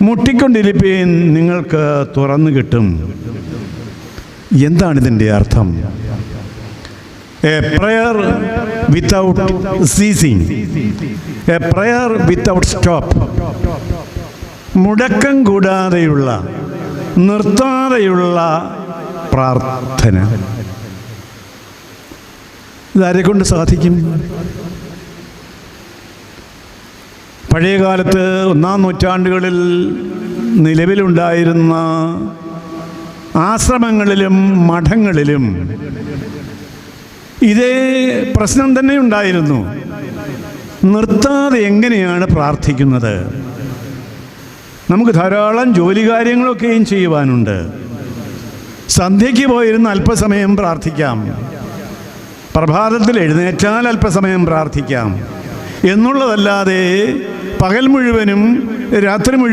മുട്ടിക്കൊണ്ടിരിപ്പീൻ, നിങ്ങൾക്ക് തുറന്നു കിട്ടും. എന്താണിതിൻ്റെ അർത്ഥം? A prayer without ceasing, a prayer without stop. മുടക്കം കൂടാതെയുള്ള, നിർത്താതെയുള്ള പ്രാർത്ഥന. ഇതാരെക്കൊണ്ട് സാധിക്കും? പഴയകാലത്ത് 1-ാം നൂറ്റാണ്ടുകളിൽ നിലവിലുണ്ടായിരുന്ന ആശ്രമങ്ങളിലും മഠങ്ങളിലും ഇതേ പ്രശ്നം തന്നെ ഉണ്ടായിരുന്നു. നിർത്താതെ എങ്ങനെയാണ് പ്രാർത്ഥിക്കുന്നത്? നമുക്ക് ധാരാളം ജോലി കാര്യങ്ങളൊക്കെയും ചെയ്യുവാനുണ്ട്. സന്ധ്യയ്ക്ക് പോയിരുന്ന് അല്പസമയം പ്രാർത്ഥിക്കാം, പ്രഭാതത്തിൽ എഴുന്നേറ്റാൽ അല്പസമയം പ്രാർത്ഥിക്കാം എന്നുള്ളതല്ലാതെ പകൽ മുഴുവനും രാത്രി മുഴുവൻ